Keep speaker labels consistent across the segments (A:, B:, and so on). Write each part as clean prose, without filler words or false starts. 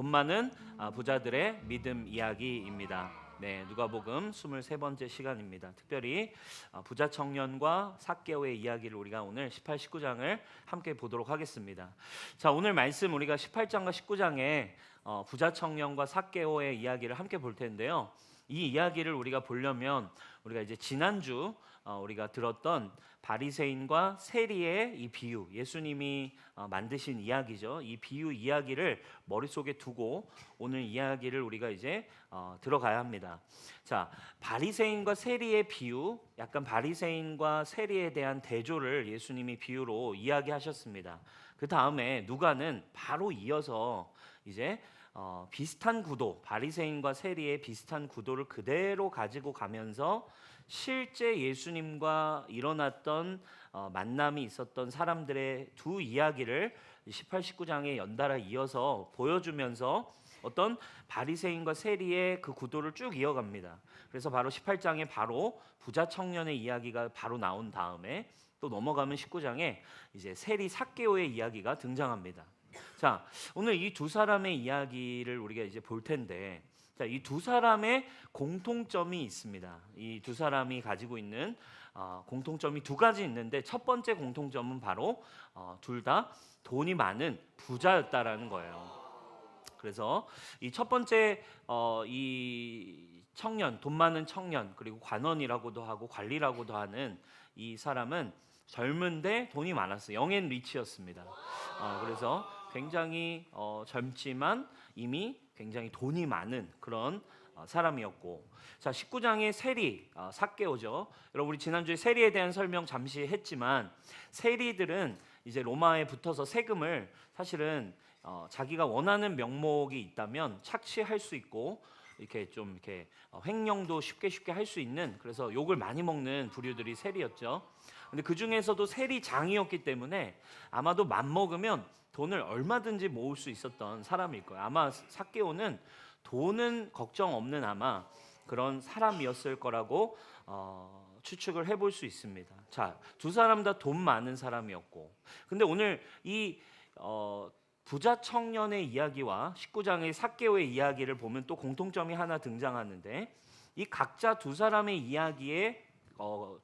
A: 돈 많은 부자들의 믿음 이야기입니다. 네, 누가복음 23번째 시간입니다. 특별히 부자 청년과 삭개오의 이야기를 우리가 오늘 18, 19장을 함께 보도록 하겠습니다. 자, 오늘 말씀 우리가 18장과 19장에 부자 청년과 삭개오의 이야기를 함께 볼 텐데요. 이 이야기를 우리가 보려면 우리가 이제 지난주 우리가 들었던 바리새인과 세리의 이 비유, 예수님이 만드신 이야기죠. 이 비유 이야기를 머릿속에 두고 오늘 이야기를 우리가 이제 들어가야 합니다. 자, 바리새인과 세리의 비유, 약간 바리새인과 세리에 대한 대조를 예수님이 비유로 이야기하셨습니다. 그 다음에 누가는 바로 이어서 이제 비슷한 구도, 바리새인과 세리의 비슷한 구도를 그대로 가지고 가면서 실제 예수님과 일어났던 만남이 있었던 사람들의 두 이야기를 18, 19장에 연달아 이어서 보여주면서 어떤 바리새인과 세리의 그 구도를 쭉 이어갑니다. 그래서 바로 18장에 바로 부자 청년의 이야기가 바로 나온 다음에 또 넘어가면 19장에 이제 세리 삭개오의 이야기가 등장합니다. 자, 오늘 이 두 사람의 이야기를 우리가 이제 볼 텐데, 자, 이 두 사람의 공통점이 있습니다. 이 두 사람이 가지고 있는 공통점이 두 가지 있는데, 첫 번째 공통점은 바로 둘 다 돈이 많은 부자였다라는 거예요. 그래서 이 첫 번째 이 청년, 돈 많은 청년, 그리고 관원이라고도 하고 관리라고도 하는 이 사람은 젊은데 돈이 많았어요. 영앤 리치였습니다. 그래서 굉장히 젊지만 이미 굉장히 돈이 많은 그런 사람이었고, 자, 19장의 세리, 삭개오죠. 여러분, 우리 지난주에 세리에 대한 설명 잠시 했지만, 세리들은 이제 로마에 붙어서 세금을 사실은 자기가 원하는 명목이 있다면 착취할 수 있고, 이렇게 좀 이렇게 횡령도 쉽게 할 수 있는, 그래서 욕을 많이 먹는 부류들이 세리였죠. 근데 그 중에서도 세리장이었기 때문에 아마도 맘먹으면 돈을 얼마든지 모을 수 있었던 사람일 거예요. 아마 삭개오는 돈은 걱정 없는 아마 그런 사람이었을 거라고 추측을 해볼 수 있습니다. 자, 두 사람 다 돈 많은 사람이었고, 근데 오늘 이 부자 청년의 이야기와 19장의 삭개오의 이야기를 보면 또 공통점이 하나 등장하는데, 이 각자 두 사람의 이야기의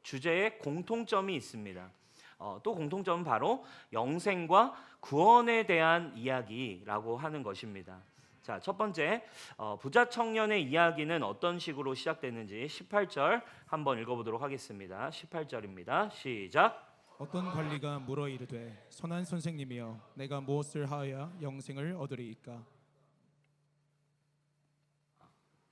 A: 주제에 공통점이 있습니다. 또 공통점은 바로 영생과 구원에 대한 이야기라고 하는 것입니다. 자, 첫 번째 부자 청년의 이야기는 어떤 식으로 시작됐는지 18절 한번 읽어보도록 하겠습니다. 18절입니다. 시작.
B: 어떤 관리가 물어 이르되 선한 선생님이여 내가 무엇을 하여야 영생을 얻으리이까?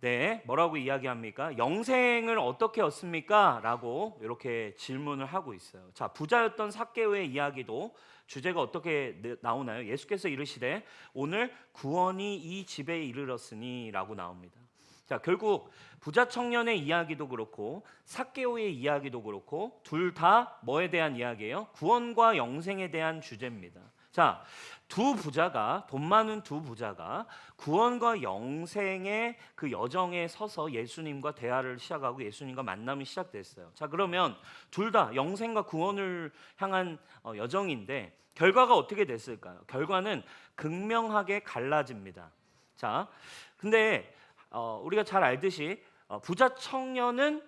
A: 네, 뭐라고 이야기합니까? 영생을 어떻게 얻습니까? 라고 이렇게 질문을 하고 있어요. 자, 부자였던 삭개오의 이야기도 주제가 어떻게 나오나요? 예수께서 이르시되 오늘 구원이 이 집에 이르렀으니 라고 나옵니다. 자, 결국 부자 청년의 이야기도 그렇고 삭개오의 이야기도 그렇고 둘 다 뭐에 대한 이야기예요? 구원과 영생에 대한 주제입니다. 자, 두 부자가, 돈 많은 두 부자가 구원과 영생의 그 여정에 서서 예수님과 대화를 시작하고 예수님과 만남이 시작됐어요. 자, 그러면 둘 다 영생과 구원을 향한 여정인데 결과가 어떻게 됐을까요? 결과는 극명하게 갈라집니다. 자, 근데 우리가 잘 알듯이 부자 청년은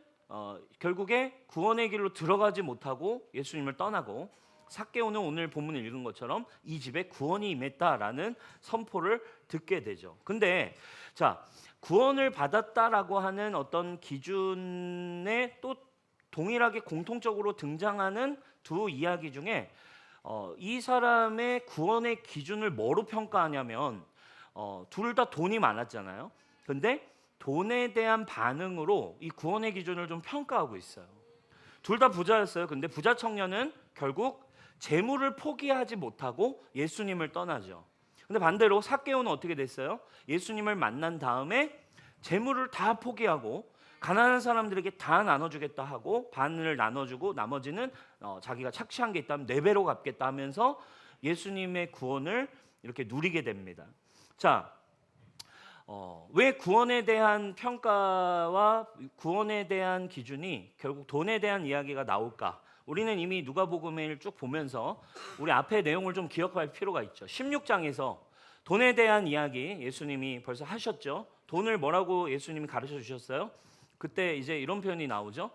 A: 결국에 구원의 길로 들어가지 못하고 예수님을 떠나고, 삭개오는 오늘 본문을 읽은 것처럼 이 집에 구원이 임했다라는 선포를 듣게 되죠. 근데 자, 구원을 받았다라고 하는 어떤 기준에 또 동일하게 공통적으로 등장하는 두 이야기 중에 이 사람의 구원의 기준을 뭐로 평가하냐면 둘 다 돈이 많았잖아요. 근데 돈에 대한 반응으로 이 구원의 기준을 좀 평가하고 있어요. 둘 다 부자였어요. 근데 부자 청년은 결국 재물을 포기하지 못하고 예수님을 떠나죠. 근데 반대로 삭개오는 어떻게 됐어요? 예수님을 만난 다음에 재물을 다 포기하고 가난한 사람들에게 다 나눠주겠다 하고 반을 나눠주고 나머지는 자기가 착취한 게 있다면 4배로 갚겠다 하면서 예수님의 구원을 이렇게 누리게 됩니다. 자, 왜 구원에 대한 평가와 구원에 대한 기준이 결국 돈에 대한 이야기가 나올까? 우리는 이미 누가복음을 쭉 보면서 우리 앞에 내용을 좀 기억할 필요가 있죠. 16장에서 돈에 대한 이야기 예수님이 벌써 하셨죠. 돈을 뭐라고 예수님이 가르쳐 주셨어요? 그때 이제 이런 표현이 나오죠.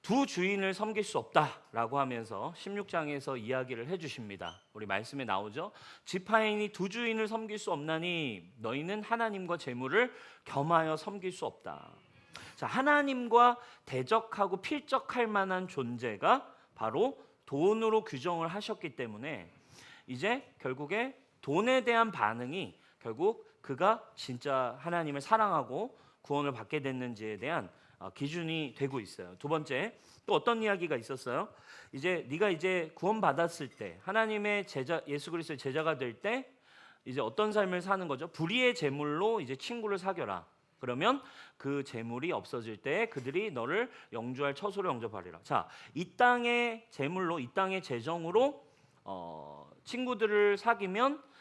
A: 두 주인을 섬길 수 없다라고 하면서 16장에서 이야기를 해주십니다. 우리 말씀에 나오죠. 지파인이 두 주인을 섬길 수 없나니 너희는 하나님과 재물을 겸하여 섬길 수 없다. 자, 하나님과 대적하고 필적할 만한 존재가 바로 돈으로 규정을 하셨기 때문에 이제 결국에 돈에 대한 반응이 결국 그가 진짜 하나님을 사랑하고 구원을 받게 됐는지에 대한 기준이 되고 있어요. 두 번째, 또 어떤 이야기가 있었어요? 이제 네가 이제 구원 받았을 때 하나님의 제자, 예수 그리스도의 제자가 될 때 이제 어떤 삶을 사는 거죠? 불의의 재물로 이제 친구를 사겨라. 그러면 그 재물이 없어질 때 그들이 너를 영주할 처소로 영접하리라. 자, 이 땅의 재물로, 이 땅의 재정으로 친구들을 사귀면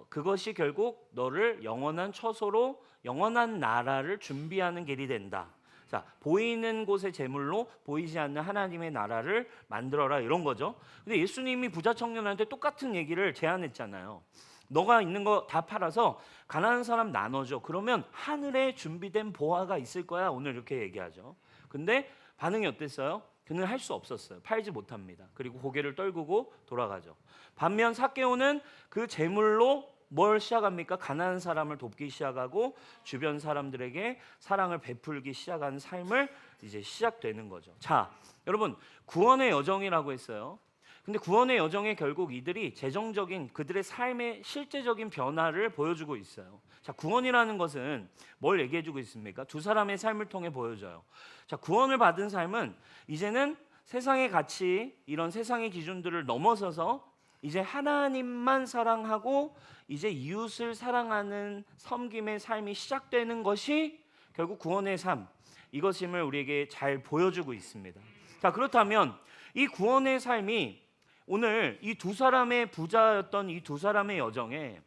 A: 그것이 결국 너를 영원한 처소로, 영원한 나라를 준비하는 길이 된다. 자, 보이는 곳의 재물로 보이지 않는 하나님의 나라를 만들어라, 이런 거죠. 근데 예수님이 부자 청년한테 똑같은 얘기를 제안했잖아요. 너가 있는 거 다 팔아서 가난한 사람 나눠줘. 그러면 하늘에 준비된 보화가 있을 거야. 오늘 이렇게 얘기하죠. 근데 반응이 어땠어요? 그는 할 수 없었어요. 팔지 못합니다. 그리고 고개를 떨구고 돌아가죠. 반면 삭개오는 그 재물로 뭘 시작합니까? 가난한 사람을 돕기 시작하고 주변 사람들에게 사랑을 베풀기 시작하는 삶을 이제 시작되는 거죠. 자, 여러분, 구원의 여정이라고 했어요. 근데 구원의 여정에 결국 이들이 재정적인 그들의 삶의 실제적인 변화를 보여주고 있어요. 자, 구원이라는 것은 뭘 얘기해주고 있습니까? 두 사람의 삶을 통해 보여줘요. 자, 구원을 받은 삶은 이제는 세상의 가치, 이런 세상의 기준들을 넘어서서 이제 하나님만 사랑하고 이제 이웃을 사랑하는 섬김의 삶이 시작되는 것이 결국 구원의 삶, 이것임을 우리에게 잘 보여주고 있습니다. 자, 그렇다면 이 구원의 삶이 오늘 이 두 사람의 부자였던 이 두 사람의 여정에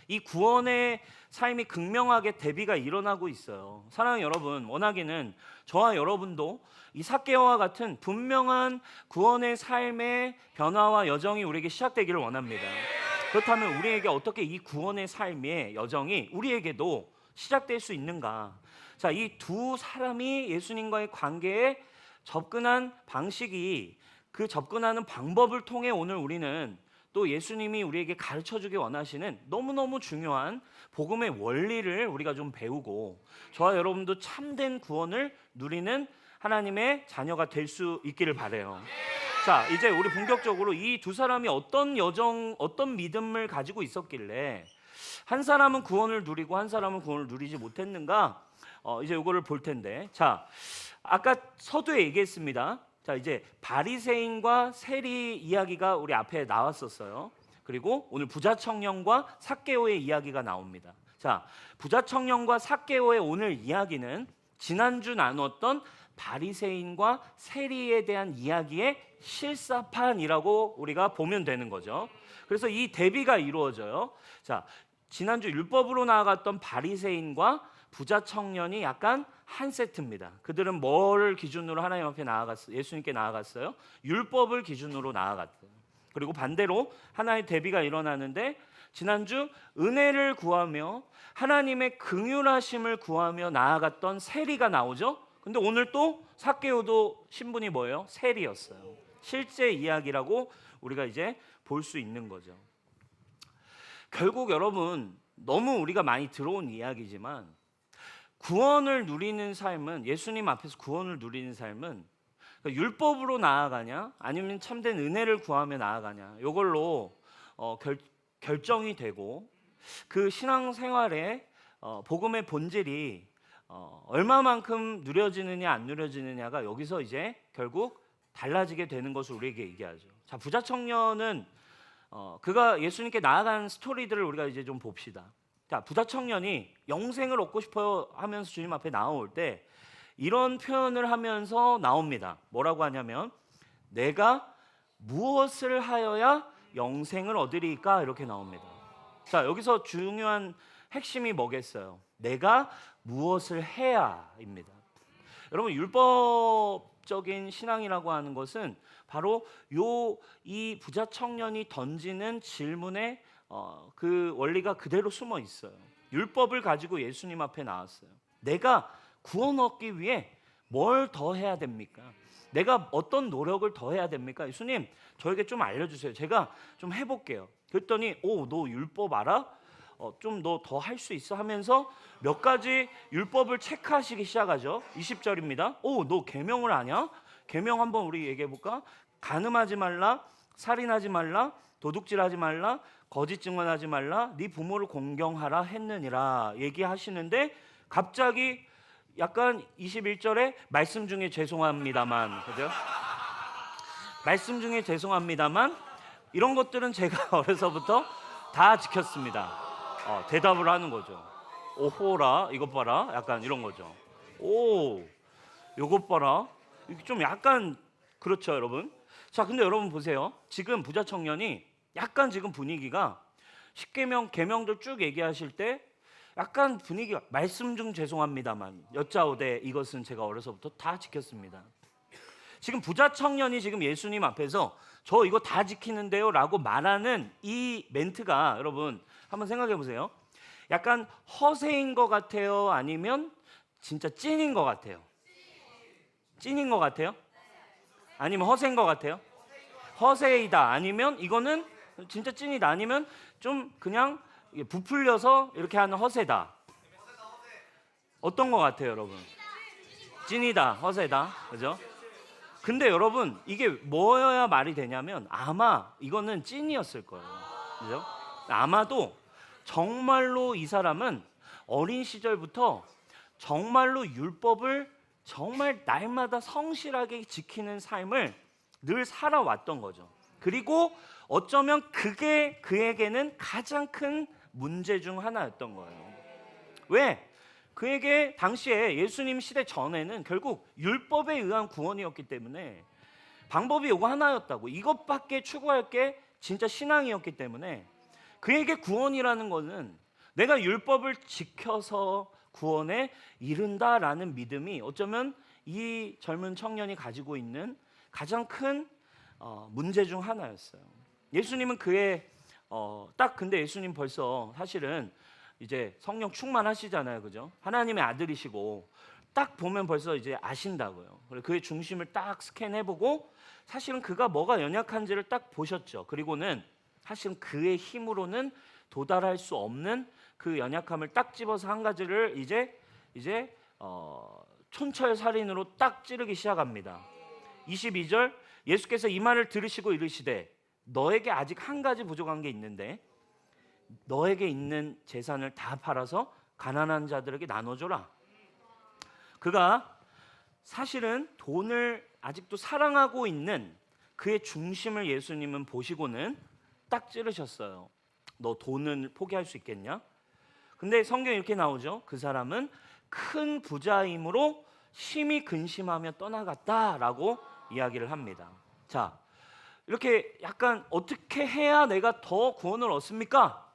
A: 이 구원의 삶이 극명하게 대비가 일어나고 있어요. 사랑하는 여러분, 원하기는 저와 여러분도 이 삭개오와 같은 분명한 구원의 삶의 변화와 여정이 우리에게 시작되기를 원합니다. 그렇다면 우리에게 어떻게 이 구원의 삶의 여정이 우리에게도 시작될 수 있는가? 자, 이 두 사람이 예수님과의 관계에 접근한 방식이, 그 접근하는 방법을 통해 오늘 우리는 또 예수님이 우리에게 가르쳐주기 원하시는 너무너무 중요한 복음의 원리를 우리가 좀 배우고 저와 여러분도 참된 구원을 누리는 하나님의 자녀가 될 수 있기를 바라요. 자, 이제 우리 본격적으로 이 두 사람이 어떤 여정, 어떤 믿음을 가지고 있었길래 한 사람은 구원을 누리고 한 사람은 구원을 누리지 못했는가? 이제 이거를 볼 텐데, 자, 아까 서두에 얘기했습니다. 자, 이제 바리새인과 세리 이야기가 우리 앞에 나왔었어요. 그리고 오늘 부자 청년과 삭개오의 이야기가 나옵니다. 자, 부자 청년과 삭개오의 오늘 이야기는 지난주 나눴던 바리새인과 세리에 대한 이야기의 실사판이라고 우리가 보면 되는 거죠. 그래서 이 대비가 이루어져요. 자, 지난주 율법으로 나아갔던 바리새인과 부자 청년이 약간 한 세트입니다. 그들은 뭘 기준으로 하나님 앞에 나아갔어요? 예수님께 나아갔어요? 율법을 기준으로 나아갔어요. 그리고 반대로 하나의 대비가 일어나는데 지난주 은혜를 구하며 하나님의 긍휼하심을 구하며 나아갔던 세리가 나오죠. 근데 오늘 또 삭개오도 신분이 뭐예요? 세리였어요. 실제 이야기라고 우리가 이제 볼 수 있는 거죠. 결국 여러분, 너무 우리가 많이 들어온 이야기지만 구원을 누리는 삶은, 예수님 앞에서 구원을 누리는 삶은 그러니까 율법으로 나아가냐 아니면 참된 은혜를 구하며 나아가냐, 이걸로 결정이 되고 그 신앙생활의 복음의 본질이 얼마만큼 누려지느냐 안 누려지느냐가 여기서 이제 결국 달라지게 되는 것을 우리에게 얘기하죠. 자, 부자 청년은 그가 예수님께 나아간 스토리들을 우리가 이제 좀 봅시다. 자, 부자 청년이 영생을 얻고 싶어요 하면서 주님 앞에 나올 때 이런 표현을 하면서 나옵니다. 뭐라고 하냐면 내가 무엇을 하여야 영생을 얻으리까, 이렇게 나옵니다. 자, 여기서 중요한 핵심이 뭐겠어요? 내가 무엇을 해야입니다. 여러분, 율법적인 신앙이라고 하는 것은 바로 이 부자 청년이 던지는 질문에 그 원리가 그대로 숨어 있어요. 율법을 가지고 예수님 앞에 나왔어요. 내가 구원 얻기 위해 뭘 더 해야 됩니까? 내가 어떤 노력을 더 해야 됩니까? 예수님, 저에게 좀 알려주세요. 제가 좀 해볼게요. 그랬더니 너 율법 알아? 좀 너 더 할 수 있어? 하면서 몇 가지 율법을 체크하시기 시작하죠. 20절입니다. 너 계명을 아냐? 계명 한번 우리 얘기해 볼까? 간음하지 말라, 살인하지 말라, 도둑질하지 말라, 거짓 증언하지 말라, 네 부모를 공경하라 했느니라 얘기하시는데 갑자기 약간 21절에 말씀 중에 죄송합니다만, 그죠? 말씀 중에 죄송합니다만 이런 것들은 제가 어려서부터 다 지켰습니다. 대답을 하는 거죠. 오호라, 이것 봐라, 약간 이런 거죠. 오, 이것 봐라. 좀 약간 그렇죠, 여러분. 자, 근데 여러분 보세요. 지금 부자 청년이 약간 지금 분위기가 10계명 계명들 쭉 얘기하실 때 약간 분위기가 말씀 중 죄송합니다만 여짜오되 이것은 제가 어려서부터 다 지켰습니다. 지금 부자 청년이 지금 예수님 앞에서 저 이거 다 지키는데요 라고 말하는 이 멘트가 여러분 한번 생각해 보세요. 약간 허세인 것 같아요? 아니면 진짜 찐인 것 같아요? 찐인 것 같아요? 아니면 허세인 것 같아요? 허세이다. 아니면 이거는 진짜 찐이다. 아니면 좀 그냥 부풀려서 이렇게 하는 허세다. 어떤 것 같아요, 여러분? 찐이다, 허세다, 그죠? 근데 여러분 이게 뭐여야 말이 되냐면 아마 이거는 찐이었을 거예요, 그죠? 아마도 정말로 이 사람은 어린 시절부터 정말로 율법을 정말 날마다 성실하게 지키는 삶을 늘 살아왔던 거죠. 그리고 어쩌면 그게 그에게는 가장 큰 문제 중 하나였던 거예요. 왜? 그에게 당시에 예수님 시대 전에는 결국 율법에 의한 구원이었기 때문에 방법이 이거 하나였다고, 이것밖에 추구할 게 진짜 신앙이었기 때문에 그에게 구원이라는 것은 내가 율법을 지켜서 구원에 이른다라는 믿음이 어쩌면 이 젊은 청년이 가지고 있는 가장 큰 문제 중 하나였어요. 예수님은 그의 딱 근데 예수님 벌써 사실은 이제 성령 충만하시잖아요, 그죠? 하나님의 아들이시고 딱 보면 벌써 이제 아신다고요. 그래서 그의 중심을 딱 스캔해보고 사실은 그가 뭐가 연약한지를 딱 보셨죠. 그리고는 사실은 그의 힘으로는 도달할 수 없는 그 연약함을 딱 집어서 한 가지를 이제 촌철살인으로 딱 찌르기 시작합니다. 22절 예수께서 이 말을 들으시고 이르시되 너에게 아직 한 가지 부족한 게 있는데 너에게 있는 재산을 다 팔아서 가난한 자들에게 나눠줘라. 그가 사실은 돈을 아직도 사랑하고 있는 그의 중심을 예수님은 보시고는 딱 찌르셨어요. 너 돈을 포기할 수 있겠냐? 근데 성경에 이렇게 나오죠. 그 사람은 큰 부자이므로 심히 근심하며 떠나갔다라고 이야기를 합니다. 자, 이렇게 약간 어떻게 해야 내가 더 구원을 얻습니까?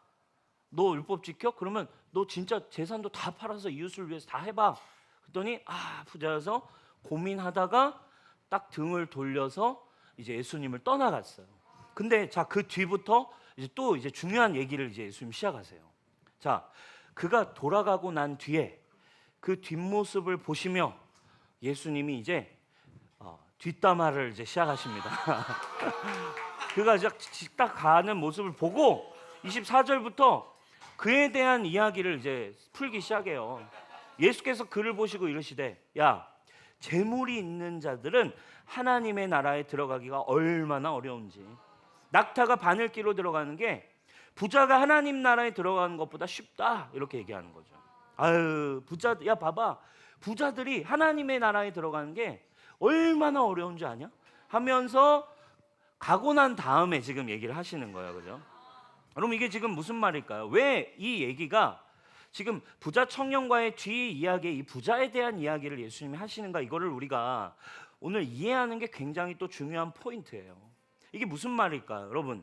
A: 너 율법 지켜? 그러면 너 진짜 재산도 다 팔아서 이웃을 위해서 다 해봐. 그랬더니 부자여서 고민하다가 딱 등을 돌려서 이제 예수님을 떠나갔어요. 근데 자, 그 뒤부터 이제 또 이제 중요한 얘기를 이제 예수님 시작하세요. 자, 그가 돌아가고 난 뒤에 그 뒷모습을 보시며 예수님이 이제 뒷담화를 이제 시작하십니다. 그가 딱 가는 모습을 보고 24절부터 그에 대한 이야기를 이제 풀기 시작해요. 예수께서 그를 보시고 이르시되 야, 재물이 있는 자들은 하나님의 나라에 들어가기가 얼마나 어려운지. 낙타가 바늘기로 들어가는 게 부자가 하나님 나라에 들어가는 것보다 쉽다, 이렇게 얘기하는 거죠. 야 봐봐, 부자들이 하나님의 나라에 들어가는 게 얼마나 어려운 줄 아냐? 하면서 가고 난 다음에 지금 얘기를 하시는 거예요, 그죠? 그럼 이게 지금 무슨 말일까요? 왜 이 얘기가 지금 부자 청년과의 뒤 이야기에 이 부자에 대한 이야기를 예수님이 하시는가, 이거를 우리가 오늘 이해하는 게 굉장히 또 중요한 포인트예요. 이게 무슨 말일까요, 여러분?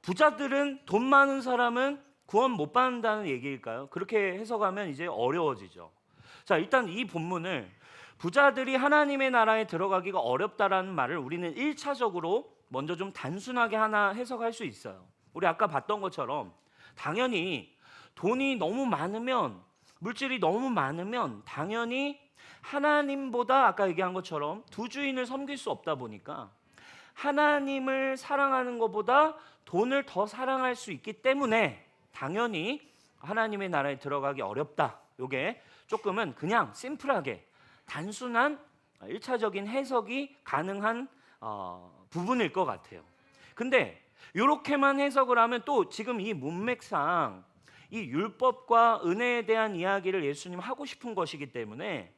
A: 부자들은, 돈 많은 사람은 구원 못 받는다는 얘기일까요? 그렇게 해석하면 이제 어려워지죠. 자, 일단 이 본문을 부자들이 하나님의 나라에 들어가기가 어렵다라는 말을 우리는 1차적으로 먼저 좀 단순하게 하나 해석할 수 있어요. 우리 아까 봤던 것처럼 당연히 돈이 너무 많으면, 물질이 너무 많으면 당연히 하나님보다 아까 얘기한 것처럼 두 주인을 섬길 수 없다 보니까 하나님을 사랑하는 것보다 돈을 더 사랑할 수 있기 때문에 당연히 하나님의 나라에 들어가기 어렵다. 이게 조금은 그냥 심플하게 단순한 1차적인 해석이 가능한 부분일 것 같아요. 근데 이렇게만 해석을 하면 또 지금 이 문맥상 이 율법과 은혜에 대한 이야기를 예수님 하고 싶은 것이기 때문에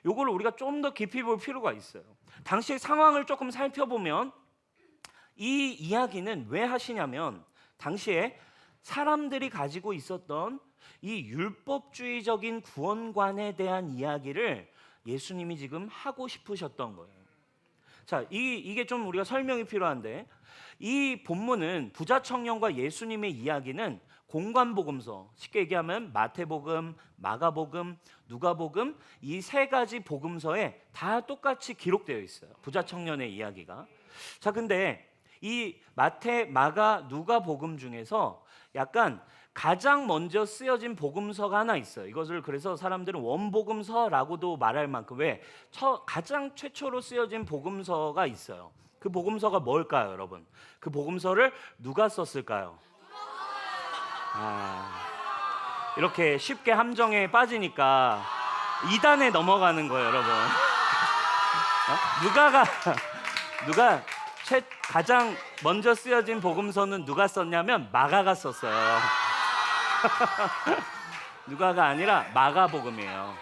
A: 이걸 우리가 좀 더 깊이 볼 필요가 있어요. 당시의 상황을 조금 살펴보면 이 이야기는 왜 하시냐면 당시에 사람들이 가지고 있었던 이 율법주의적인 구원관에 대한 이야기를 예수님이 지금 하고 싶으셨던 거예요. 자, 이게 좀 우리가 설명이 필요한데 이 본문은 부자 청년과 예수님의 이야기는 공관복음서, 쉽게 얘기하면 마태복음, 마가복음, 누가복음 이 세 가지 복음서에 다 똑같이 기록되어 있어요. 부자 청년의 이야기가. 자, 근데 이 마태, 마가, 누가복음 중에서 약간 가장 먼저 쓰여진 복음서가 하나 있어요. 이것을 그래서 사람들은 원복음서라고도 말할 만큼 왜 가장 최초로 쓰여진 복음서가 있어요. 그 복음서가 뭘까요, 여러분? 그 복음서를 누가 썼을까요? 이렇게 쉽게 함정에 빠지니까 2단에 넘어가는 거예요, 여러분. 누가 가장 먼저 쓰여진 복음서는 누가 썼냐면 마가가 썼어요. 누가가 아니라 마가복음이에요.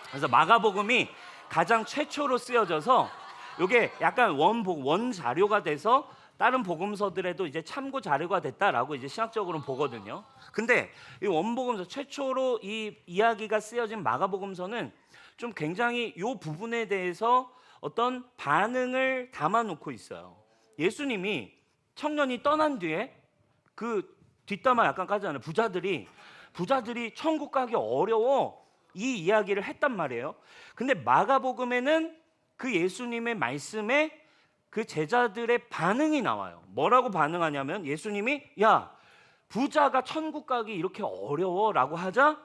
A: 그래서 마가복음이 가장 최초로 쓰여져서 이게 약간 원 자료가 돼서 다른 복음서들에도 이제 참고 자료가 됐다라고 이제 신학적으로는 보거든요. 근데 이 원복음서 최초로 이 이야기가 쓰여진 마가복음서는 좀 굉장히 이 부분에 대해서 어떤 반응을 담아놓고 있어요. 예수님이 청년이 떠난 뒤에 그 뒷담화 약간 까잖아요. 부자들이 천국 가기 어려워 이 이야기를 했단 말이에요. 근데 마가복음에는 그 예수님의 말씀에 그 제자들의 반응이 나와요. 뭐라고 반응하냐면 예수님이 야 부자가 천국 가기 이렇게 어려워라고 하자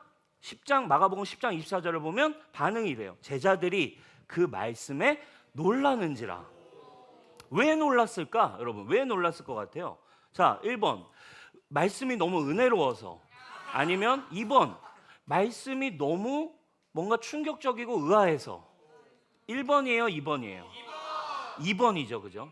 A: 마가복음 10장 24절을 보면 반응이 이래요. 제자들이 그 말씀에 놀라는지라. 왜 놀랐을까? 여러분 왜 놀랐을 것 같아요? 자, 1번 말씀이 너무 은혜로워서, 아니면 2번 말씀이 너무 뭔가 충격적이고 의아해서. 1번이에요, 2번이에요? 2번이죠, 그죠?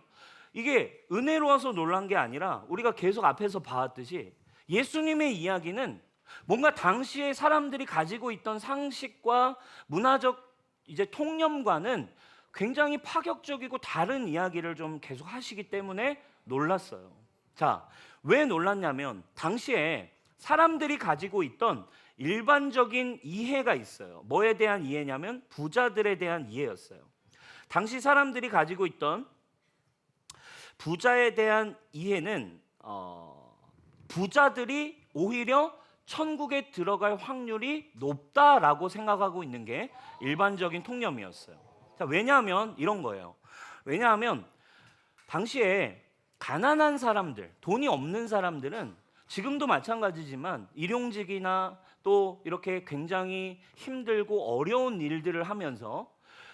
A: 이게 은혜로워서 놀란 게 아니라 우리가 계속 앞에서 봐왔듯이 예수님의 이야기는 뭔가 당시에 사람들이 가지고 있던 상식과 문화적 이제 통념과는 굉장히 파격적이고 다른 이야기를 좀 계속 하시기 때문에 놀랐어요. 자, 왜 놀랐냐면 당시에 사람들이 가지고 있던 일반적인 이해가 있어요. 뭐에 대한 이해냐면 부자들에 대한 이해였어요. 당시 사람들이 가지고 있던 부자에 대한 이해는 부자들이 오히려 천국에 들어갈 확률이 높다라고 생각하고 있는 게 일반적인 통념이었어요. 자, 왜냐하면 이런 거예요. 왜냐하면 당시에 가난한 사람들, 돈이 없는 사람들은 지금도 마찬가지지만 일용직이나 또 이렇게 굉장히 힘들고 어려운 일들을 하면서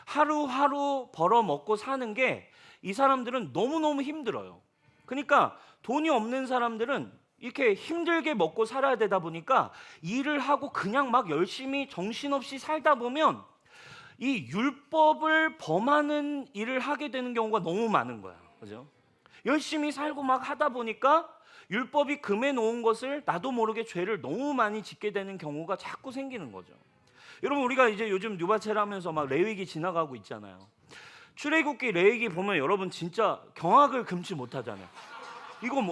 A: 하루하루 벌어먹고 사는 게 이 사람들은 너무너무 힘들어요. 그러니까 돈이 없는 사람들은 이렇게 힘들게 먹고 살아야 되다 보니까 일을 하고 그냥 막 열심히 정신없이 살다 보면 이 율법을 범하는 일을 하게 되는 경우가 너무 많은 거야. 그죠? 열심히 살고 막 하다 보니까 율법이 금해 놓은 것을 나도 모르게 죄를 너무 많이 짓게 되는 경우가 자꾸 생기는 거죠. 여러분 우리가 이제 요즘 뉴바체를 하면서 막 레위기 지나가고 있잖아요. 출애굽기 레위기 보면 여러분 진짜 경악을 금치 못하잖아요.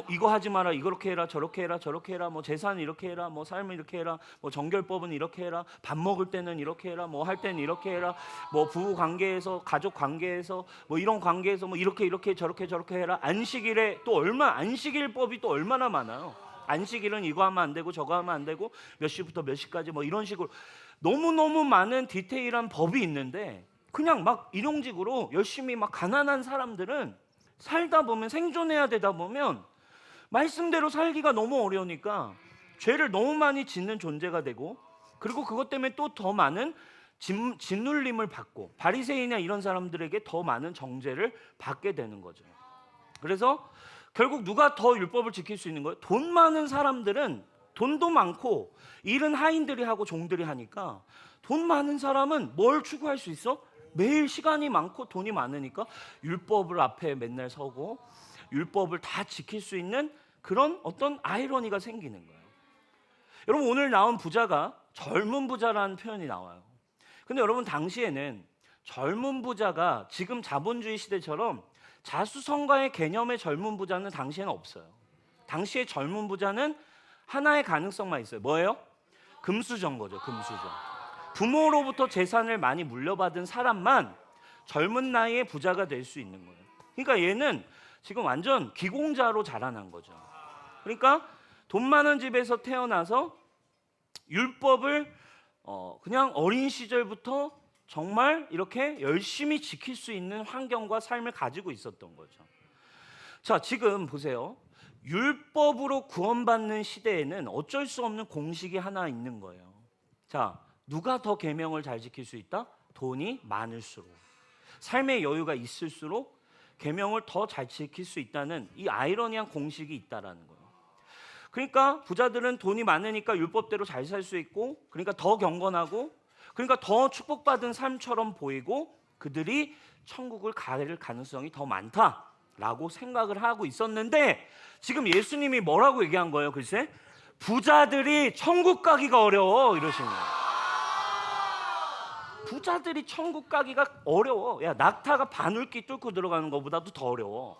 A: 이거 하지 마라, 이렇게 해라, 저렇게 해라, 저렇게 해라, 뭐 제사는 이렇게 해라, 뭐 삶은 이렇게 해라, 뭐 정결법은 이렇게 해라, 밥 먹을 때는 이렇게 해라, 뭐 할 때는 이렇게 해라, 뭐 부부 관계에서, 가족 관계에서, 뭐 이런 관계에서 뭐 이렇게 저렇게 해라. 안식일에 또 안식일법이 또 얼마나 많아요. 안식일은 이거 하면 안 되고 저거 하면 안 되고 몇 시부터 몇 시까지 뭐 이런 식으로 너무너무 많은 디테일한 법이 있는데 그냥 막 일용직으로 열심히 막 가난한 사람들은 살다 보면 생존해야 되다 보면 말씀대로 살기가 너무 어려우니까 죄를 너무 많이 짓는 존재가 되고, 그리고 그것 때문에 또 더 많은 짓눌림을 받고 바리새인이나 이런 사람들에게 더 많은 정죄를 받게 되는 거죠. 그래서 결국 누가 더 율법을 지킬 수 있는 거예요? 돈 많은 사람들은 돈도 많고 일은 하인들이 하고 종들이 하니까, 돈 많은 사람은 뭘 추구할 수 있어? 매일 시간이 많고 돈이 많으니까 율법을 앞에 맨날 서고 율법을 다 지킬 수 있는 그런 어떤 아이러니가 생기는 거예요. 여러분, 오늘 나온 부자가 젊은 부자라는 표현이 나와요. 근데 여러분, 당시에는 젊은 부자가 지금 자본주의 시대처럼 자수성가의 개념의 젊은 부자는 당시에는 없어요. 당시의 젊은 부자는 하나의 가능성만 있어요. 뭐예요? 금수저인 거죠. 금수저. 부모로부터 재산을 많이 물려받은 사람만 젊은 나이에 부자가 될 수 있는 거예요. 그러니까 얘는 지금 완전 기공자로 자라난 거죠. 그러니까 돈 많은 집에서 태어나서 율법을 그냥 어린 시절부터 정말 이렇게 열심히 지킬 수 있는 환경과 삶을 가지고 있었던 거죠. 자, 지금 보세요. 율법으로 구원받는 시대에는 어쩔 수 없는 공식이 하나 있는 거예요. 자, 누가 더 계명을 잘 지킬 수 있다? 돈이 많을수록, 삶의 여유가 있을수록 계명을 더 잘 지킬 수 있다는 이 아이러니한 공식이 있다라는 거예요. 그러니까 부자들은 돈이 많으니까 율법대로 잘 살 수 있고, 그러니까 더 경건하고, 그러니까 더 축복받은 삶처럼 보이고, 그들이 천국을 갈 가능성이 더 많다라고 생각을 하고 있었는데, 지금 예수님이 뭐라고 얘기한 거예요? 글쎄, 부자들이 천국 가기가 어려워 이러시는 거예요. 부자들이 천국 가기가 어려워. 야, 낙타가 바늘귀 뚫고 들어가는 것보다도 더 어려워.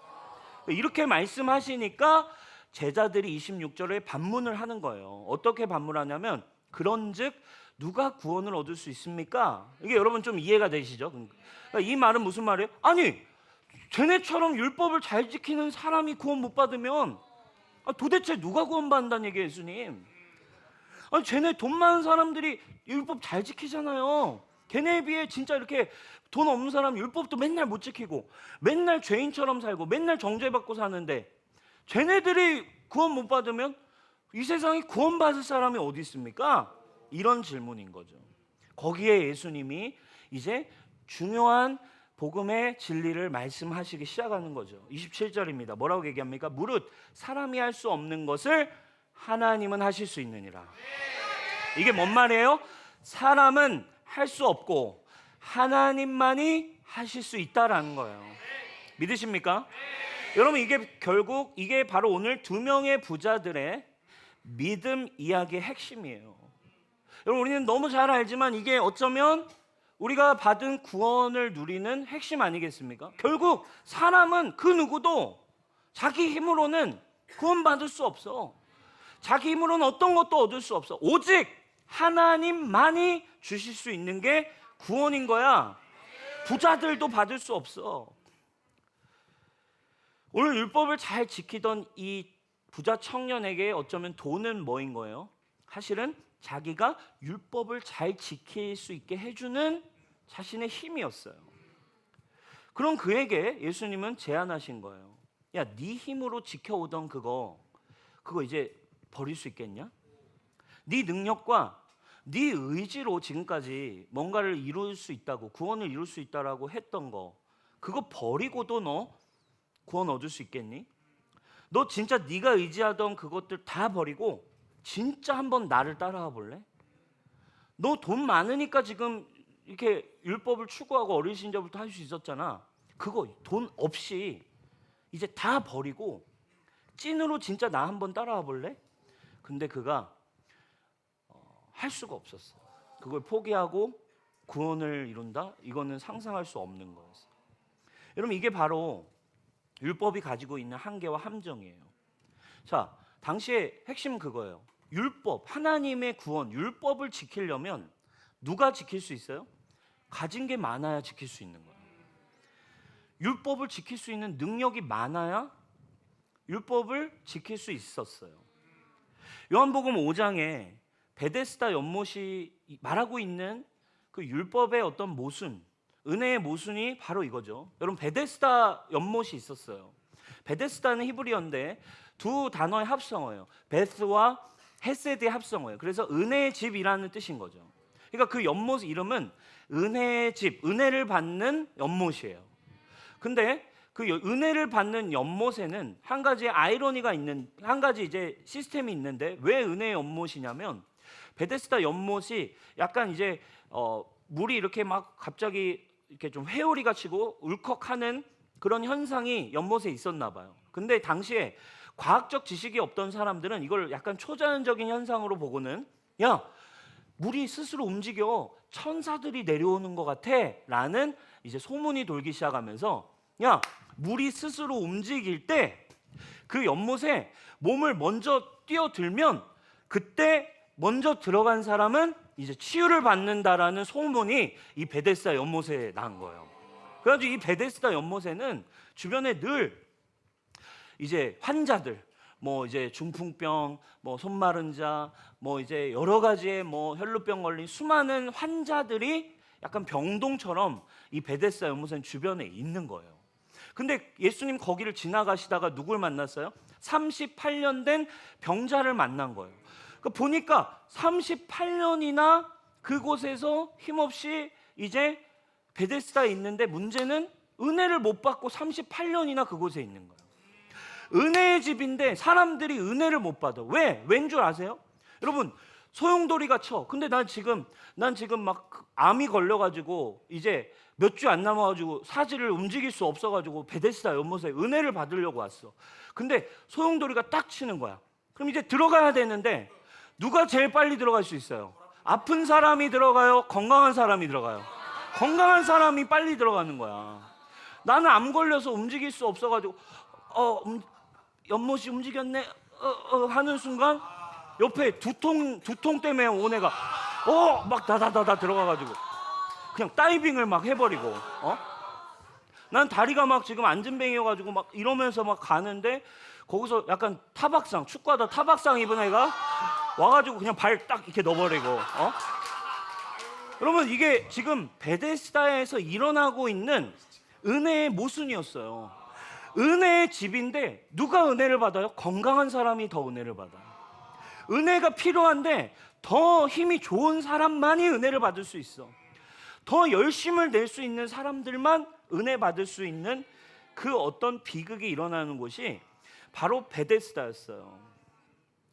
A: 이렇게 말씀하시니까 제자들이 26절에 반문을 하는 거예요. 어떻게 반문하냐면, 그런즉 누가 구원을 얻을 수 있습니까? 이게 여러분 좀 이해가 되시죠? 그러니까 이 말은 무슨 말이에요? 아니, 쟤네처럼 율법을 잘 지키는 사람이 구원 못 받으면 도대체 누가 구원받는다는 얘기예요, 예수님. 아니, 쟤네 돈 많은 사람들이 율법 잘 지키잖아요. 걔네에 비해 진짜 이렇게 돈 없는 사람 율법도 맨날 못 지키고 맨날 죄인처럼 살고 맨날 정죄받고 사는데, 쟤네들이 구원 못 받으면 이 세상에 구원받을 사람이 어디 있습니까? 이런 질문인 거죠. 거기에 예수님이 이제 중요한 복음의 진리를 말씀하시기 시작하는 거죠. 27절입니다. 뭐라고 얘기합니까? 무릇 사람이 할 수 없는 것을 하나님은 하실 수 있느니라. 이게 뭔 말이에요? 사람은 할 수 없고 하나님만이 하실 수 있다라는 거예요. 믿으십니까? 여러분, 이게 결국 이게 바로 오늘 두 명의 부자들의 믿음 이야기의 핵심이에요. 여러분, 우리는 너무 잘 알지만 이게 어쩌면 우리가 받은 구원을 누리는 핵심 아니겠습니까? 결국 사람은 그 누구도 자기 힘으로는 구원받을 수 없어. 자기 힘으로는 어떤 것도 얻을 수 없어. 오직 하나님만이 주실 수 있는 게 구원인 거야. 부자들도 받을 수 없어. 오늘 율법을 잘 지키던 이 부자 청년에게 어쩌면 돈은 뭐인 거예요? 사실은 자기가 율법을 잘 지킬 수 있게 해주는 자신의 힘이었어요. 그럼 그에게 예수님은 제안하신 거예요. 야, 네 힘으로 지켜오던 그거 이제 버릴 수 있겠냐? 네 능력과 네 의지로 지금까지 뭔가를 이룰 수 있다고, 구원을 이룰 수 있다라고 했던 거, 그거 버리고도 너 구원 얻을 수 있겠니? 너 진짜 네가 의지하던 그것들 다 버리고 진짜 한번 나를 따라와 볼래? 너 돈 많으니까 지금 이렇게 율법을 추구하고 어린 시절부터 할 수 있었잖아. 그거 돈 없이 이제 다 버리고 찐으로 진짜 나 한번 따라와 볼래? 근데 그가 할 수가 없었어. 그걸 포기하고 구원을 이룬다? 이거는 상상할 수 없는 거였어요. 여러분, 이게 바로 율법이 가지고 있는 한계와 함정이에요. 자, 당시의 핵심 그거예요. 율법, 하나님의 구원, 율법을 지키려면 누가 지킬 수 있어요? 가진 게 많아야 지킬 수 있는 거예요. 율법을 지킬 수 있는 능력이 많아야 율법을 지킬 수 있었어요. 요한복음 5장에 베데스다 연못이 말하고 있는 그 율법의 어떤 모순, 은혜의 모순이 바로 이거죠. 여러분, 베데스다 연못이 있었어요. 베데스다는 히브리어인데 두 단어의 합성어예요. 베스와 헤세드의 합성어예요. 그래서 은혜의 집이라는 뜻인 거죠. 그러니까 그 연못 이름은 은혜의 집, 은혜를 받는 연못이에요. 근데 그 은혜를 받는 연못에는 한 가지 아이러니가 있는, 한 가지 이제 시스템이 있는데, 왜 은혜의 연못이냐면 베데스다 연못이 약간 이제 물이 이렇게 막 갑자기 이렇게 좀 회오리가 치고 울컥하는 그런 현상이 연못에 있었나 봐요. 근데 당시에 과학적 지식이 없던 사람들은 이걸 약간 초자연적인 현상으로 보고는, 야, 물이 스스로 움직여, 천사들이 내려오는 것 같아 라는 이제 소문이 돌기 시작하면서, 야, 물이 스스로 움직일 때 그 연못에 몸을 먼저 뛰어들면 그때 먼저 들어간 사람은 이제 치유를 받는다라는 소문이 이 베데스다 연못에 난 거예요. 그래가지고 이 베데스다 연못에는 주변에 늘 이제 환자들, 뭐 이제 중풍병, 뭐 손 마른 자, 뭐 이제 여러 가지의 뭐 혈루병 걸린 수많은 환자들이 약간 병동처럼 이 베데스다 연못은 주변에 있는 거예요. 근데 예수님 거기를 지나가시다가 누굴 만났어요? 38년 된 병자를 만난 거예요. 그러니까 보니까 38년이나 그곳에서 힘없이 이제 베데스다에 있는데, 문제는 은혜를 못 받고 38년이나 그곳에 있는 거예요. 은혜의 집인데 사람들이 은혜를 못 받아. 왜? 왠 줄 아세요? 여러분, 소용돌이가 쳐. 근데 난 지금 막 암이 걸려가지고 이제 몇 주 안 남아가지고 사지를 움직일 수 없어가지고 베데스다 연못에 은혜를 받으려고 왔어. 근데 소용돌이가 딱 치는 거야. 그럼 이제 들어가야 되는데 누가 제일 빨리 들어갈 수 있어요? 아픈 사람이 들어가요? 건강한 사람이 들어가요? 건강한 사람이 빨리 들어가는 거야. 나는 암 걸려서 움직일 수 없어가지고 연못이 움직였네 하는 순간 옆에 두통 때문에 온 애가 막 다다다다 들어가가지고 그냥 다이빙을 막 해버리고, 난 다리가 막 지금 안진뱅이여가지고 막 이러면서 막 가는데, 거기서 약간 타박상, 축구하다 타박상 입은 애가 와가지고 그냥 발 딱 이렇게 넣어버리고, 여러분, 이게 지금 베데스다에서 일어나고 있는 은혜의 모순이었어요. 은혜의 집인데 누가 은혜를 받아요? 건강한 사람이 더 은혜를 받아요. 은혜가 필요한데 더 힘이 좋은 사람만이 은혜를 받을 수 있어. 더 열심을 낼 수 있는 사람들만 은혜 받을 수 있는 그 어떤 비극이 일어나는 곳이 바로 베데스다였어요.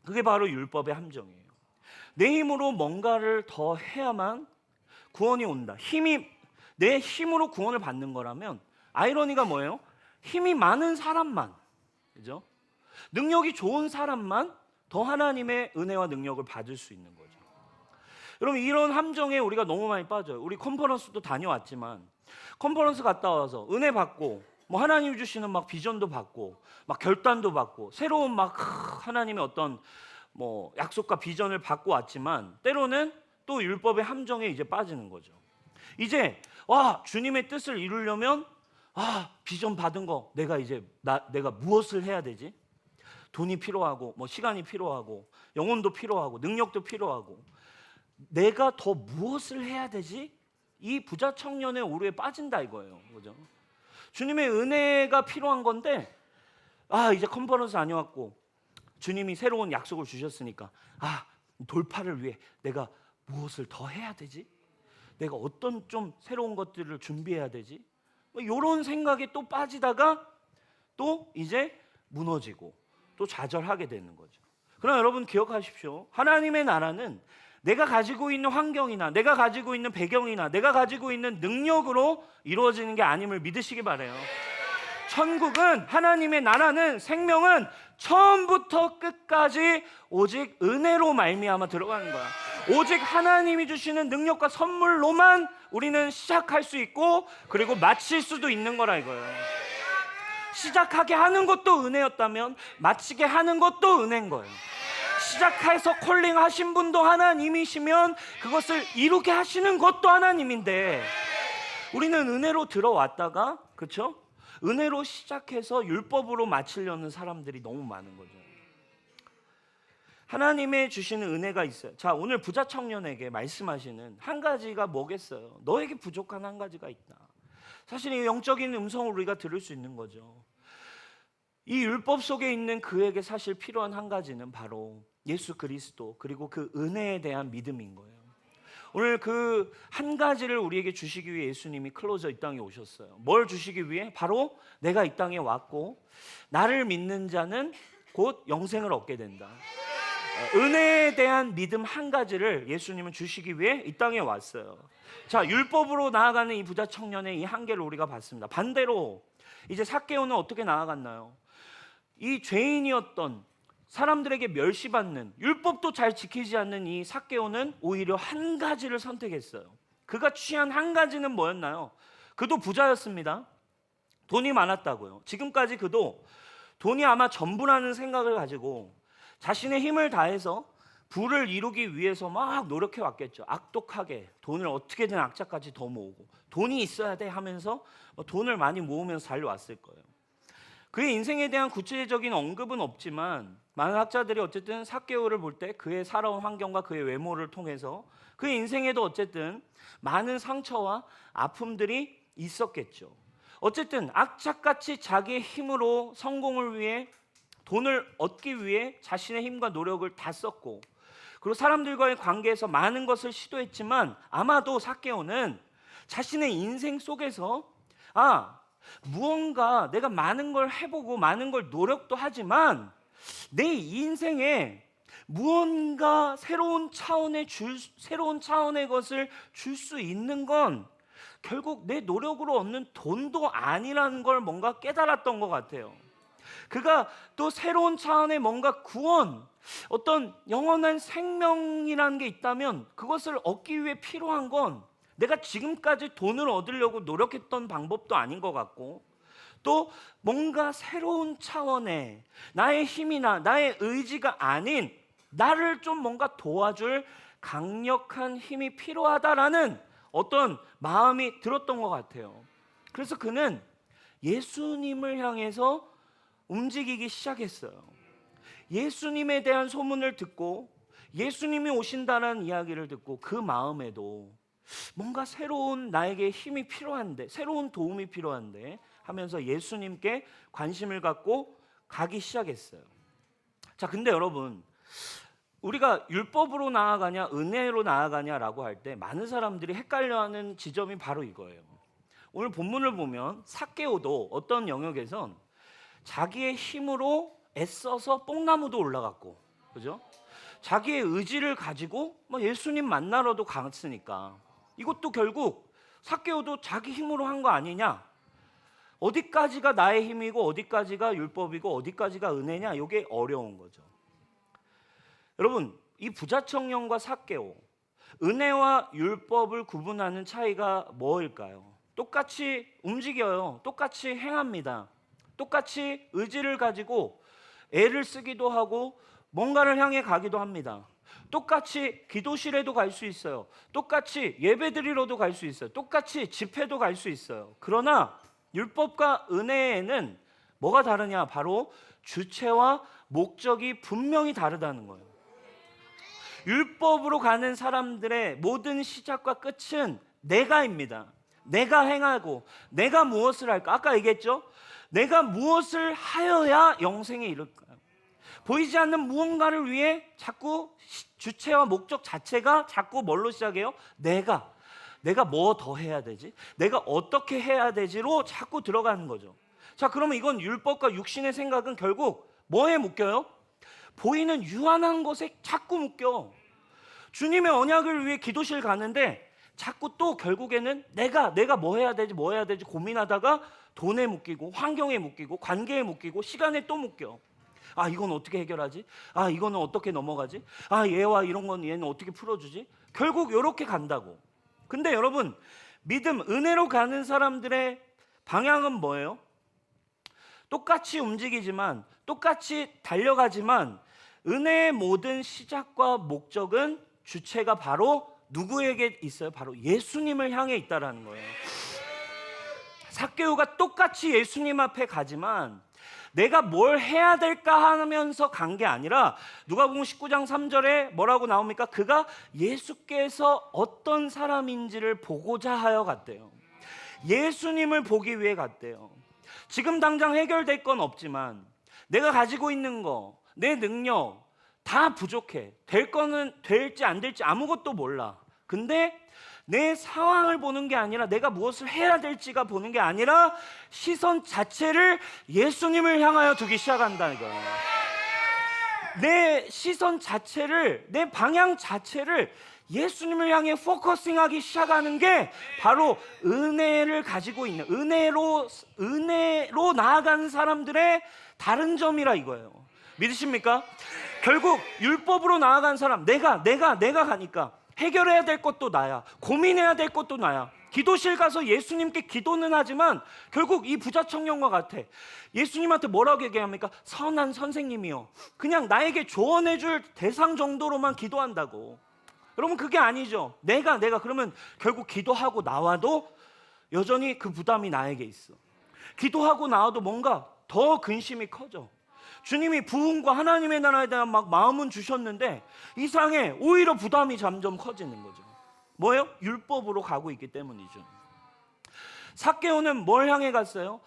A: 그게 바로 율법의 함정이에요. 내 힘으로 뭔가를 더 해야만 구원이 온다. 내 힘으로 구원을 받는 거라면, 아이러니가 뭐예요? 힘이 많은 사람만, 그죠? 능력이 좋은 사람만 더 하나님의 은혜와 능력을 받을 수 있는 거죠. 여러분, 이런 함정에 우리가 너무 많이 빠져요. 우리 컨퍼런스도 다녀왔지만 컨퍼런스 갔다 와서 은혜 받고 뭐 하나님 주시는 막 비전도 받고 막 결단도 받고 새로운 막 하나님의 어떤 뭐 약속과 비전을 받고 왔지만, 때로는 또 율법의 함정에 이제 빠지는 거죠. 이제 주님의 뜻을 이루려면 비전 받은 거 내가 무엇을 해야 되지? 돈이 필요하고 뭐 시간이 필요하고 영혼도 필요하고 능력도 필요하고 내가 더 무엇을 해야 되지? 이 부자 청년의 오류에 빠진다 이거예요. 그죠? 주님의 은혜가 필요한 건데, 이제 컨퍼런스 다녀왔고 주님이 새로운 약속을 주셨으니까 돌파를 위해 내가 무엇을 더 해야 되지? 내가 어떤 좀 새로운 것들을 준비해야 되지? 이런 생각에 또 빠지다가 또 이제 무너지고 또 좌절하게 되는 거죠. 그러나 여러분 기억하십시오. 하나님의 나라는 내가 가지고 있는 환경이나 내가 가지고 있는 배경이나 내가 가지고 있는 능력으로 이루어지는 게 아님을 믿으시기 바라요. 천국은, 하나님의 나라는, 생명은 처음부터 끝까지 오직 은혜로 말미암아 들어가는 거야. 오직 하나님이 주시는 능력과 선물로만 우리는 시작할 수 있고 그리고 마칠 수도 있는 거라 이거예요. 시작하게 하는 것도 은혜였다면 마치게 하는 것도 은혜인 거예요. 시작해서 콜링하신 분도 하나님이시면 그것을 이루게 하시는 것도 하나님인데, 우리는 은혜로 들어왔다가, 그렇죠? 은혜로 시작해서 율법으로 마치려는 사람들이 너무 많은 거죠. 하나님의 주시는 은혜가 있어요. 자, 오늘 부자 청년에게 말씀하시는 한 가지가 뭐겠어요? 너에게 부족한 한 가지가 있다. 사실 이 영적인 음성을 우리가 들을 수 있는 거죠. 이 율법 속에 있는 그에게 사실 필요한 한 가지는 바로 예수 그리스도, 그리고 그 은혜에 대한 믿음인 거예요. 오늘 그 한 가지를 우리에게 주시기 위해 예수님이 클로저 이 땅에 오셨어요. 뭘 주시기 위해? 바로 내가 이 땅에 왔고 나를 믿는 자는 곧 영생을 얻게 된다. 은혜에 대한 믿음 한 가지를 예수님은 주시기 위해 이 땅에 왔어요. 자, 율법으로 나아가는 이 부자 청년의 이 한계를 우리가 봤습니다. 반대로 이제 삭개오는 어떻게 나아갔나요? 이 죄인이었던, 사람들에게 멸시받는, 율법도 잘 지키지 않는 이 삭개오는 오히려 한 가지를 선택했어요. 그가 취한 한 가지는 뭐였나요? 그도 부자였습니다. 돈이 많았다고요. 지금까지 그도 돈이 아마 전부라는 생각을 가지고 자신의 힘을 다해서 부를 이루기 위해서 막 노력해 왔겠죠. 악독하게 돈을 어떻게든 악착같이 더 모으고 돈이 있어야 돼 하면서 돈을 많이 모으면서 살려왔을 거예요. 그의 인생에 대한 구체적인 언급은 없지만 많은 학자들이 어쨌든 삭개오를 볼 때 그의 살아온 환경과 그의 외모를 통해서 그의 인생에도 어쨌든 많은 상처와 아픔들이 있었겠죠. 어쨌든 악착같이 자기의 힘으로 성공을 위해, 돈을 얻기 위해 자신의 힘과 노력을 다 썼고, 그리고 사람들과의 관계에서 많은 것을 시도했지만 아마도 삭개오는 자신의 인생 속에서 무언가 내가 많은 걸 해보고 많은 걸 노력도 하지만 내 인생에 무언가 새로운 차원의 것을 줄 수 있는 건 결국 내 노력으로 얻는 돈도 아니라는 걸 뭔가 깨달았던 것 같아요. 그가 또 새로운 차원의 뭔가 구원, 어떤 영원한 생명이라는 게 있다면 그것을 얻기 위해 필요한 건 내가 지금까지 돈을 얻으려고 노력했던 방법도 아닌 것 같고, 또 뭔가 새로운 차원의 나의 힘이나 나의 의지가 아닌 나를 좀 뭔가 도와줄 강력한 힘이 필요하다라는 어떤 마음이 들었던 것 같아요. 그래서 그는 예수님을 향해서 움직이기 시작했어요. 예수님에 대한 소문을 듣고 예수님이 오신다는 이야기를 듣고 그 마음에도 뭔가 새로운 나에게 힘이 필요한데, 새로운 도움이 필요한데 하면서 예수님께 관심을 갖고 가기 시작했어요. 자, 근데 여러분, 우리가 율법으로 나아가냐 은혜로 나아가냐라고 할 때 많은 사람들이 헷갈려하는 지점이 바로 이거예요. 오늘 본문을 보면 삭개오도 어떤 영역에선 자기의 힘으로 애써서 뽕나무도 올라갔고, 그죠? 자기의 의지를 가지고 예수님 만나러도 갔으니까 이것도 결국 삭개오도 자기 힘으로 한 거 아니냐? 어디까지가 나의 힘이고 어디까지가 율법이고 어디까지가 은혜냐? 이게 어려운 거죠. 여러분, 이 부자 청년과 삭개오, 은혜와 율법을 구분하는 차이가 뭐일까요? 똑같이 움직여요. 똑같이 행합니다. 똑같이 의지를 가지고 애를 쓰기도 하고 뭔가를 향해 가기도 합니다. 똑같이 기도실에도 갈 수 있어요. 똑같이 예배드리러도 갈 수 있어요. 똑같이 집회도 갈 수 있어요. 그러나 율법과 은혜에는 뭐가 다르냐? 바로 주체와 목적이 분명히 다르다는 거예요. 율법으로 가는 사람들의 모든 시작과 끝은 내가입니다. 내가 행하고 내가 무엇을 할까? 아까 얘기했죠? 내가 무엇을 하여야 영생에 이를까요? 보이지 않는 무언가를 위해 자꾸 주체와 목적 자체가 자꾸 뭘로 시작해요? 내가 뭐 더 해야 되지? 내가 어떻게 해야 되지로 자꾸 들어가는 거죠. 자, 그러면 이건 율법과 육신의 생각은 결국 뭐에 묶여요? 보이는 유한한 것에 자꾸 묶여. 주님의 언약을 위해 기도실 가는데 자꾸 또 결국에는 내가 뭐 해야 되지 고민하다가 돈에 묶이고 환경에 묶이고 관계에 묶이고 시간에 또 묶여. 이건 어떻게 해결하지? 이거는 어떻게 넘어가지? 얘와 이런 건 얘는 어떻게 풀어주지? 결국 이렇게 간다고. 근데 여러분, 믿음, 은혜로 가는 사람들의 방향은 뭐예요? 똑같이 움직이지만, 똑같이 달려가지만 은혜의 모든 시작과 목적은 주체가 바로 누구에게 있어요? 바로 예수님을 향해 있다라는 거예요. 삭개오가 똑같이 예수님 앞에 가지만 내가 뭘 해야 될까 하면서 간 게 아니라 누가복음 19장 3절에 뭐라고 나옵니까? 그가 예수께서 어떤 사람인지를 보고자 하여 갔대요. 예수님을 보기 위해 갔대요. 지금 당장 해결될 건 없지만 내가 가지고 있는 거, 내 능력 다 부족해. 될 거는 될지 안 될지 아무것도 몰라. 근데 내 상황을 보는 게 아니라 내가 무엇을 해야 될지가 보는 게 아니라 시선 자체를 예수님을 향하여 두기 시작한다는 거예요. 내 시선 자체를, 내 방향 자체를 예수님을 향해 포커싱하기 시작하는 게 바로 은혜를 가지고 있는, 은혜로 나아가는 사람들의 다른 점이라 이거예요. 믿으십니까? 결국 율법으로 나아간 사람, 내가 가니까 해결해야 될 것도 나야, 고민해야 될 것도 나야. 기도실 가서 예수님께 기도는 하지만 결국 이 부자 청년과 같아. 예수님한테 뭐라고 얘기합니까? 선한 선생님이요, 그냥 나에게 조언해 줄 대상 정도로만 기도한다고. 여러분, 그게 아니죠. 내가 그러면 결국 기도하고 나와도 여전히 그 부담이 나에게 있어. 기도하고 나와도 뭔가 더 근심이 커져. 주님이 부흥과 하나님의 나라에 대한 막 마음은 주셨는데 이상해, 오히려 부담이 점점 커지는 거죠. 뭐예요? 율법으로 가고 있기 때문이죠. 삭개오는 뭘 향해 갔어요?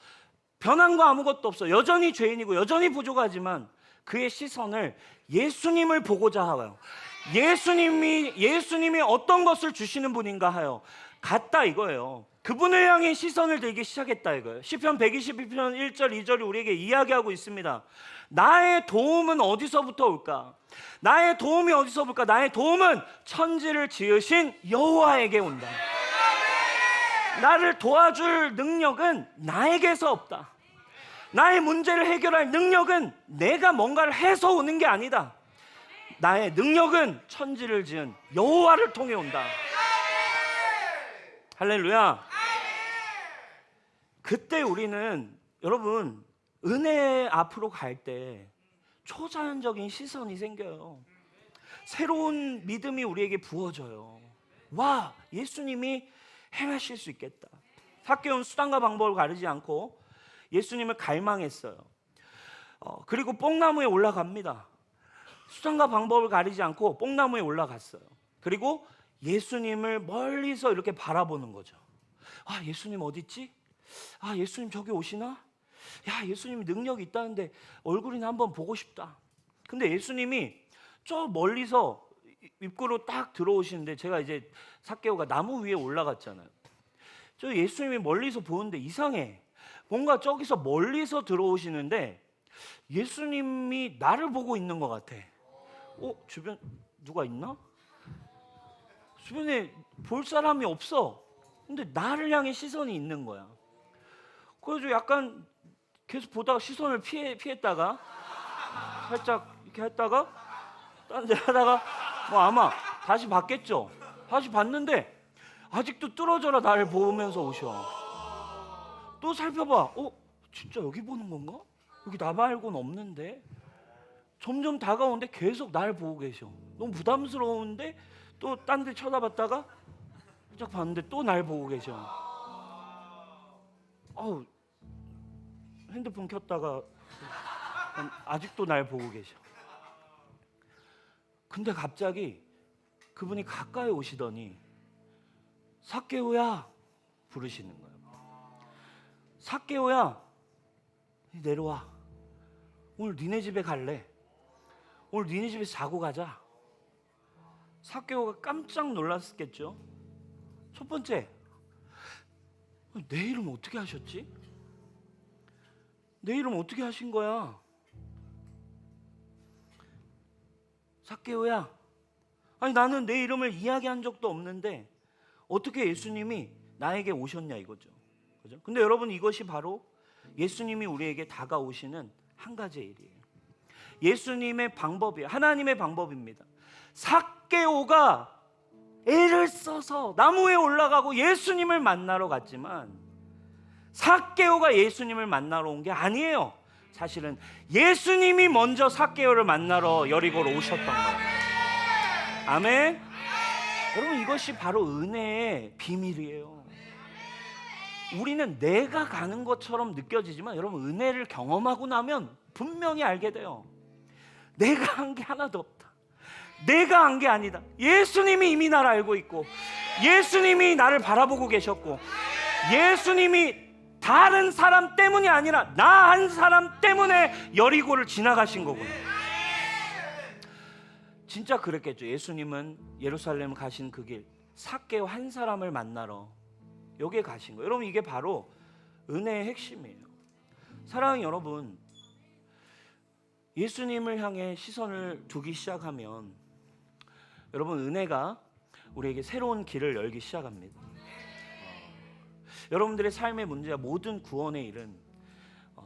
A: 변한 거 아무것도 없어. 여전히 죄인이고 여전히 부족하지만 그의 시선을 예수님을 보고자 하여, 예수님이 어떤 것을 주시는 분인가 하여 갔다 이거예요. 그분을 향해 시선을 들기 시작했다 이거예요. 시편 122편 1절 2절이 우리에게 이야기하고 있습니다. 나의 도움은 어디서부터 올까? 나의 도움이 어디서 올까? 나의 도움은 천지를 지으신 여호와에게 온다. 나를 도와줄 능력은 나에게서 없다. 나의 문제를 해결할 능력은 내가 뭔가를 해서 오는 게 아니다. 나의 능력은 천지를 지은 여호와를 통해 온다. 할렐루야. 그때 우리는, 여러분, 은혜 앞으로 갈 때 초자연적인 시선이 생겨요. 새로운 믿음이 우리에게 부어져요. 와, 예수님이 행하실 수 있겠다. 삭개오는 수단과 방법을 가리지 않고 예수님을 갈망했어요. 그리고 뽕나무에 올라갑니다. 수단과 방법을 가리지 않고 뽕나무에 올라갔어요. 그리고 예수님을 멀리서 이렇게 바라보는 거죠. 아, 예수님 어디 있지? 아, 예수님 저기 오시나? 야, 예수님이 능력이 있다는데 얼굴이나 한번 보고 싶다. 근데 예수님이 저 멀리서 입구로 딱 들어오시는데, 제가 이제 삭개오가 나무 위에 올라갔잖아요. 저 예수님이 멀리서 보는데 이상해. 뭔가 저기서 멀리서 들어오시는데 예수님이 나를 보고 있는 것 같아. 주변 누가 있나? 주변에 볼 사람이 없어. 근데 나를 향해 시선이 있는 거야. 그래서 약간 계속 보다가 시선을 피했다가 살짝 이렇게 했다가 딴 데 하다가 아마 다시 봤겠죠. 다시 봤는데 아직도 뚫어져라 나를 보면서 오셔. 또 살펴봐. 진짜 여기 보는 건가? 여기 나 말고는 없는데. 점점 다가오는데 계속 날 보고 계셔. 너무 부담스러운데 또 딴 데 쳐다봤다가 살짝 봤는데 또 날 보고 계셔. 핸드폰 켰다가 아직도 날 보고 계셔. 근데 갑자기 그분이 가까이 오시더니 삭개오야 부르시는 거예요. 삭개오야, 내려와. 오늘 니네 집에 갈래. 오늘 니네 집에 자고 가자. 삭개오가 깜짝 놀랐겠죠. 첫 번째, 내 이름 어떻게 하셨지? 내 이름 어떻게 하신 거야? 삭개오야, 아니 나는 내 이름을 이야기한 적도 없는데 어떻게 예수님이 나에게 오셨냐 이거죠. 그죠? 근데 여러분, 이것이 바로 예수님이 우리에게 다가오시는 한 가지의 일이에요. 예수님의 방법이에요. 하나님의 방법입니다. 삭개오가 애를 써서 나무에 올라가고 예수님을 만나러 갔지만 삭개오가 예수님을 만나러 온 게 아니에요. 사실은 예수님이 먼저 삭개오를 만나러 여리고로 오셨던 거예요. 아멘. 여러분, 이것이 바로 은혜의 비밀이에요. 우리는 내가 가는 것처럼 느껴지지만 여러분, 은혜를 경험하고 나면 분명히 알게 돼요. 내가 한 게 하나도 없다. 내가 한 게 아니다. 예수님이 이미 나를 알고 있고 예수님이 나를 바라보고 계셨고 예수님이 다른 사람 때문이 아니라 나 한 사람 때문에 여리고를 지나가신 거구나. 진짜 그랬겠죠. 예수님은 예루살렘 가신 그 길, 삭개오 한 사람을 만나러 여기에 가신 거예요. 여러분, 이게 바로 은혜의 핵심이에요. 사랑하는 여러분, 예수님을 향해 시선을 두기 시작하면 여러분, 은혜가 우리에게 새로운 길을 열기 시작합니다. 여러분들의 삶의 문제와 모든 구원의 일은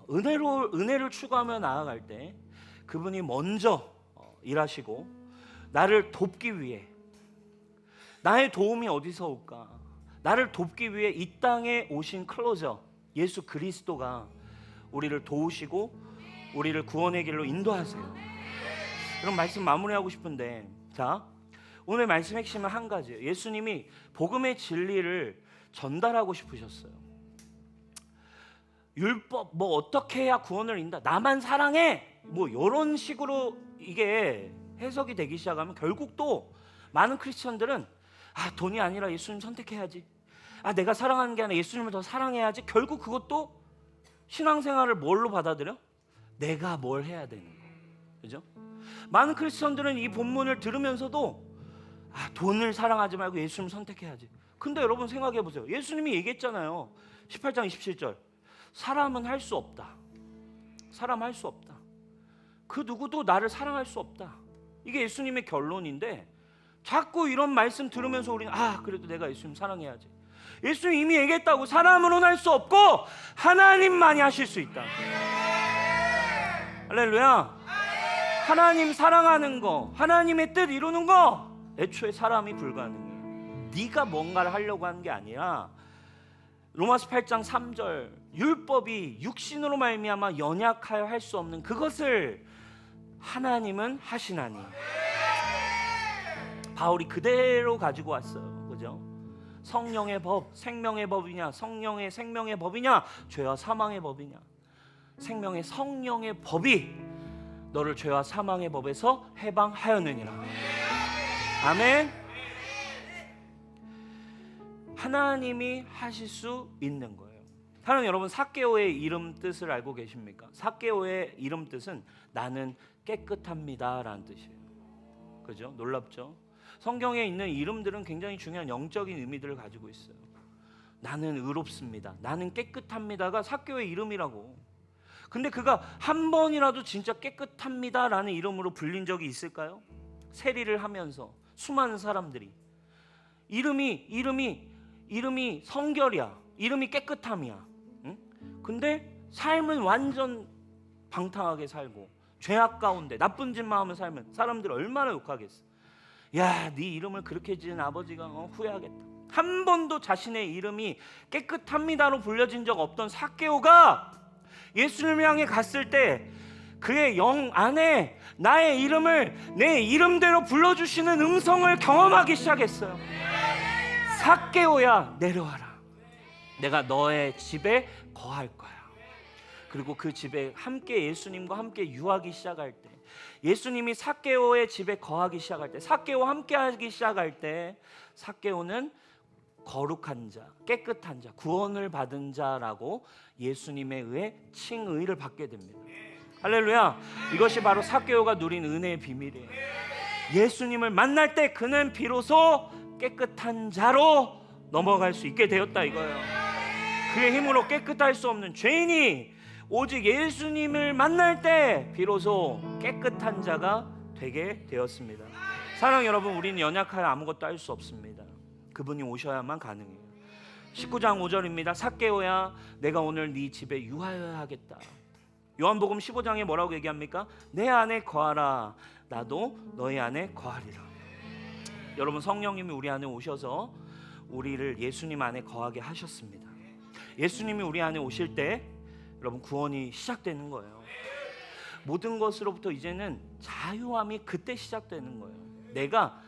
A: 은혜를 추구하며 나아갈 때 그분이 먼저 일하시고 나를 돕기 위해, 나의 도움이 어디서 올까? 나를 돕기 위해 이 땅에 오신 클로저 예수 그리스도가 우리를 도우시고 우리를 구원의 길로 인도하세요. 그럼 말씀 마무리하고 싶은데, 자, 오늘 말씀 핵심은 한 가지예요. 예수님이 복음의 진리를 전달하고 싶으셨어요. 율법 뭐 어떻게 해야 구원을 인다, 나만 사랑해, 뭐 이런 식으로 이게 해석이 되기 시작하면 결국 또 많은 크리스천들은 돈이 아니라 예수님 선택해야지, 내가 사랑하는 게 아니라 예수님을 더 사랑해야지, 결국 그것도 신앙생활을 뭘로 받아들여? 내가 뭘 해야 되는 거, 그죠? 많은 크리스천들은 이 본문을 들으면서도 돈을 사랑하지 말고 예수님을 선택해야지. 근데 여러분 생각해 보세요. 예수님이 얘기했잖아요. 18장 27절. 사람은 할 수 없다. 사람 할 수 없다. 그 누구도 나를 사랑할 수 없다. 이게 예수님의 결론인데, 자꾸 이런 말씀 들으면서 우리는 그래도 내가 예수님 사랑해야지. 예수님 이미 얘기했다고. 사람으로는 할 수 없고 하나님만이 하실 수 있다. 할렐루야. 하나님 사랑하는 거, 하나님의 뜻 이루는 거, 애초에 사람이 불가능해. 네가 뭔가를 하려고 하는 게 아니라, 로마서 8장 3절, 율법이 육신으로 말미암아 연약하여 할 수 없는 그것을 하나님은 하시나니. 바울이 그대로 가지고 왔어요. 그죠? 성령의 법, 생명의 법이냐, 성령의 생명의 법이냐, 죄와 사망의 법이냐. 생명의 성령의 법이 너를 죄와 사망의 법에서 해방하였느니라. 아멘. 하나님이 하실 수 있는 거예요. 사랑하는 여러분, 삭개오의 이름 뜻을 알고 계십니까? 삭개오의 이름 뜻은 나는 깨끗합니다 라는 뜻이에요. 그죠? 놀랍죠? 성경에 있는 이름들은 굉장히 중요한 영적인 의미들을 가지고 있어요. 나는 의롭습니다, 나는 깨끗합니다가 삭개오의 이름이라고. 근데 그가 한 번이라도 진짜 깨끗합니다 라는 이름으로 불린 적이 있을까요? 세리를 하면서 수많은 사람들이 이름이 성결이야, 이름이 깨끗함이야. 응? 근데 삶은 완전 방탕하게 살고 죄악 가운데 나쁜 짓만 하면 살면 사람들 얼마나 욕하겠어. 야, 네 이름을 그렇게 지은 아버지가 후회하겠다. 한 번도 자신의 이름이 깨끗합니다로 불려진 적 없던 삭개오가 예수님을 향해 갔을 때 그의 영 안에 나의 이름을 내 이름대로 불러주시는 음성을 경험하기 시작했어요. 삭개오야, 내려와라. 내가 너의 집에 거할 거야. 그리고 그 집에 함께 예수님과 함께 유하기 시작할 때, 예수님이 삭개오의 집에 거하기 시작할 때, 삭개오와 함께 하기 시작할 때, 삭개오는 거룩한 자, 깨끗한 자, 구원을 받은 자라고 예수님에 의해 칭의를 받게 됩니다. 할렐루야. 이것이 바로 삭개오가 누린 은혜의 비밀이에요. 예수님을 만날 때 그는 비로소 깨끗한 자로 넘어갈 수 있게 되었다 이거예요. 그의 힘으로 깨끗할 수 없는 죄인이 오직 예수님을 만날 때 비로소 깨끗한 자가 되게 되었습니다. 사랑하는 여러분, 우리는 연약하여 아무것도 할 수 없습니다. 그분이 오셔야만 가능해요. 19장 5절입니다. 삭개오야, 내가 오늘 네 집에 유하여야 하겠다. 요한복음 15장에 뭐라고 얘기합니까? 내 안에 거하라, 나도 너희 안에 거하리라. 여러분, 성령님이 우리 안에 오셔서 우리를 예수님 안에 거하게 하셨습니다. 예수님이 우리 안에 오실 때 여러분 구원이 시작되는 거예요. 모든 것으로부터 이제는 자유함이 그때 시작되는 거예요. 내가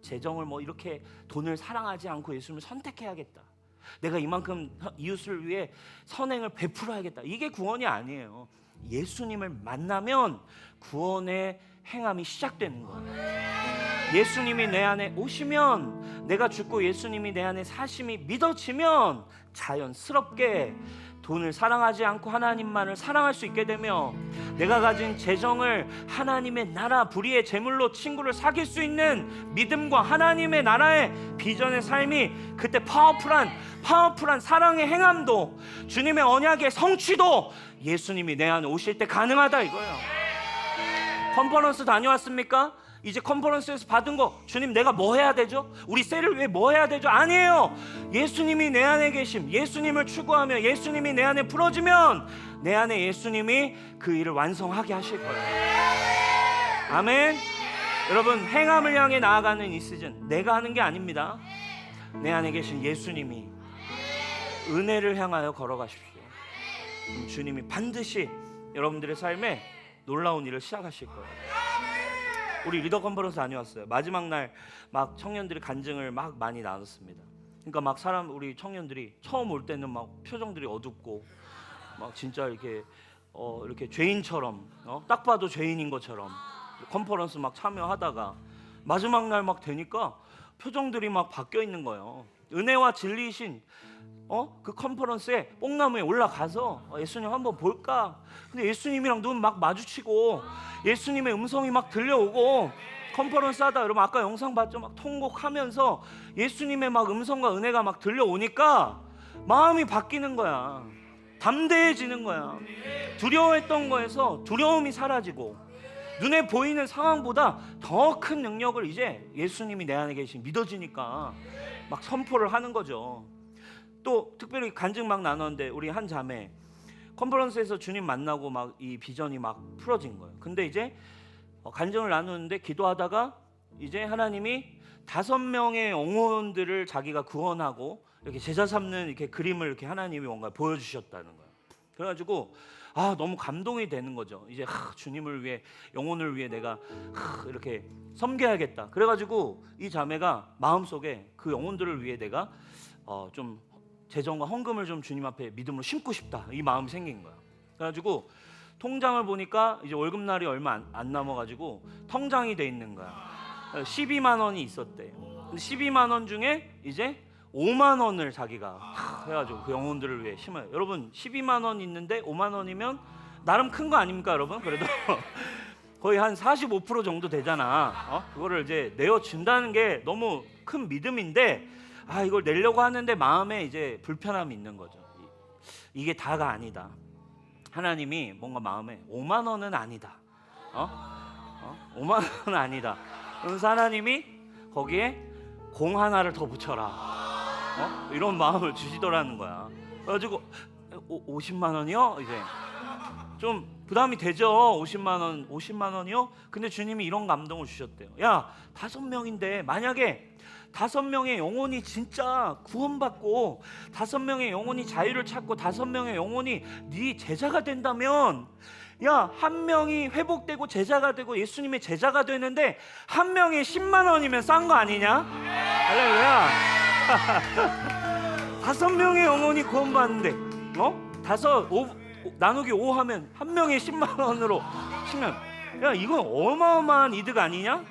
A: 재정을 이렇게 돈을 사랑하지 않고 예수님을 선택해야겠다. 내가 이만큼 이웃을 위해 선행을 베풀어야겠다. 이게 구원이 아니에요. 예수님을 만나면 구원의 행함이 시작되는 거예요. 예수님이 내 안에 오시면, 내가 죽고 예수님이 내 안에 사심이 믿어지면 자연스럽게 돈을 사랑하지 않고 하나님만을 사랑할 수 있게 되며, 내가 가진 재정을 하나님의 나라 불의의 재물로 친구를 사귈 수 있는 믿음과 하나님의 나라의 비전의 삶이, 그때 파워풀한 사랑의 행함도, 주님의 언약의 성취도 예수님이 내 안에 오실 때 가능하다 이거예요. 컨퍼런스 다녀왔습니까? 이제 컨퍼런스에서 받은 거, 주님 내가 뭐 해야 되죠? 우리 셀을 위해 뭐 해야 되죠? 아니에요. 예수님이 내 안에 계심, 예수님을 추구하며 예수님이 내 안에 풀어지면 내 안에 예수님이 그 일을 완성하게 하실 거예요. 아멘. 여러분, 행함을 향해 나아가는 이 시즌 내가 하는 게 아닙니다. 내 안에 계신 예수님이 은혜를 향하여 걸어가십시오. 주님이 반드시 여러분들의 삶에 놀라운 일을 시작하실 거예요. 우리 리더 컨퍼런스 다녀왔어요. 마지막 날 막 청년들이 간증을 막 많이 나눴습니다. 그러니까 막 우리 청년들이 처음 올 때는 막 표정들이 어둡고 막 진짜 이렇게 죄인처럼, 딱 봐도 죄인인 것처럼 컨퍼런스 막 참여하다가 마지막 날 막 되니까 표정들이 막 바뀌어 있는 거예요. 은혜와 진리이신 그 컨퍼런스에 뽕나무에 올라가서 예수님 한번 볼까? 근데 예수님이랑 눈 막 마주치고 예수님의 음성이 막 들려오고, 컨퍼런스 하다 여러분 아까 영상 봤죠? 막 통곡하면서 예수님의 막 음성과 은혜가 막 들려오니까 마음이 바뀌는 거야. 담대해지는 거야. 두려워했던 거에서 두려움이 사라지고, 눈에 보이는 상황보다 더 큰 능력을 이제 예수님이 내 안에 계신 믿어지니까 막 선포를 하는 거죠. 또 특별히 간증 막 나눴는데, 우리 한 자매 컨퍼런스에서 주님 만나고 막 이 비전이 막 풀어진 거예요. 근데 이제 간증을 나누는데 기도하다가 이제 하나님이 5명의 영혼들을 자기가 구원하고 이렇게 제자 삼는 이렇게 그림을 이렇게 하나님이 뭔가 보여주셨다는 거예요. 그래가지고 너무 감동이 되는 거죠. 이제 주님을 위해, 영혼을 위해 내가 이렇게 섬겨야겠다. 그래가지고 이 자매가 마음속에 그 영혼들을 위해 내가 좀 재정과 헌금을 좀 주님 앞에 믿음으로 심고 싶다, 이 마음이 생긴 거야. 그래가지고 통장을 보니까 이제 월급날이 얼마 안 남아가지고 통장이 돼 있는 거야. 12만 원이 있었대. 근데 12만 원 중에 이제 5만 원을 자기가 해가지고 그 영혼들을 위해 심어요. 여러분 12만 원 있는데 5만 원이면 나름 큰 거 아닙니까 여러분? 그래도 거의 한 45% 정도 되잖아. 그거를 이제 내어준다는 게 너무 큰 믿음인데, 이걸 내려고 하는데 마음에 이제 불편함이 있는 거죠. 이게 다가 아니다. 하나님이 뭔가 마음에 5만 원은 아니다. 5만 원은 아니다. 그래서 하나님이 거기에 공 하나를 더 붙여라. 이런 마음을 주시더라는 거야. 그래가지고 50만 원이요? 이제 좀 부담이 되죠. 50만 원이요? 근데 주님이 이런 감동을 주셨대요. 야, 5명인데 만약에 5명의 영혼이 진짜 구원받고 5명의 영혼이 자유를 찾고 5명의 영혼이 네 제자가 된다면, 야, 1명이 회복되고 제자가 되고 예수님의 제자가 되는데 1명에 10만 원이면 싼 거 아니냐? 할렐루야. 5명의 영혼이 구원받는데 나누기 5 하면 1명에 10만 원으로 치면, 야, 이건 어마어마한 이득 아니냐?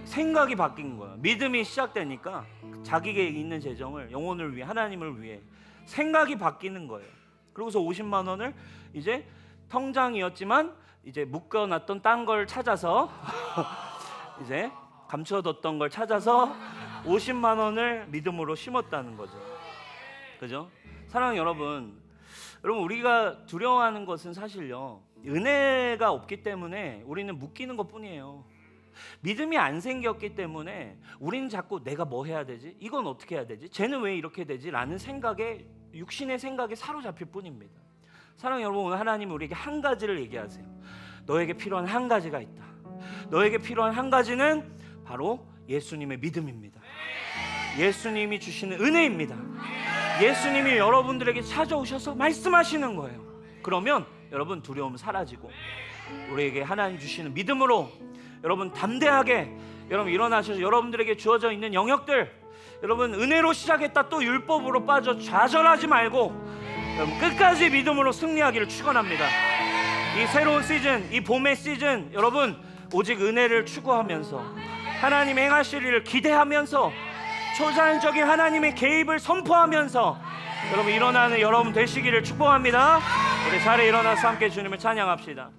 A: 생각이 바뀐 거야. 믿음이 시작되니까 자기에게 있는 재정을 영혼을 위해, 하나님을 위해 생각이 바뀌는 거예요. 그러고서 50만 원을 이제 통장이었지만 이제 묶어놨던 딴 걸 찾아서 이제 감춰뒀던 걸 찾아서 50만 원을 믿음으로 심었다는 거죠. 그죠? 사랑하는 여러분, 우리가 두려워하는 것은 사실요, 은혜가 없기 때문에 우리는 묶이는 것뿐이에요. 믿음이 안 생겼기 때문에 우리는 자꾸 내가 뭐 해야 되지? 이건 어떻게 해야 되지? 쟤는 왜 이렇게 되지? 라는 생각에, 육신의 생각에 사로잡힐 뿐입니다. 사랑하는 여러분, 오늘 하나님이 우리에게 한 가지를 얘기하세요. 너에게 필요한 한 가지가 있다. 너에게 필요한 한 가지는 바로 예수님의 믿음입니다. 예수님이 주시는 은혜입니다. 예수님이 여러분들에게 찾아오셔서 말씀하시는 거예요. 그러면 여러분 두려움 사라지고 우리에게 하나님 주시는 믿음으로 여러분 담대하게 여러분 일어나셔서 여러분들에게 주어져 있는 영역들, 여러분 은혜로 시작했다 또 율법으로 빠져 좌절하지 말고 여러분 끝까지 믿음으로 승리하기를 축원합니다. 이 새로운 시즌, 이 봄의 시즌, 여러분 오직 은혜를 추구하면서 하나님 행하실 일을 기대하면서 초자연적인 하나님의 개입을 선포하면서 여러분 일어나는 여러분 되시기를 축복합니다. 우리 자리에 일어나서 함께 주님을 찬양합시다.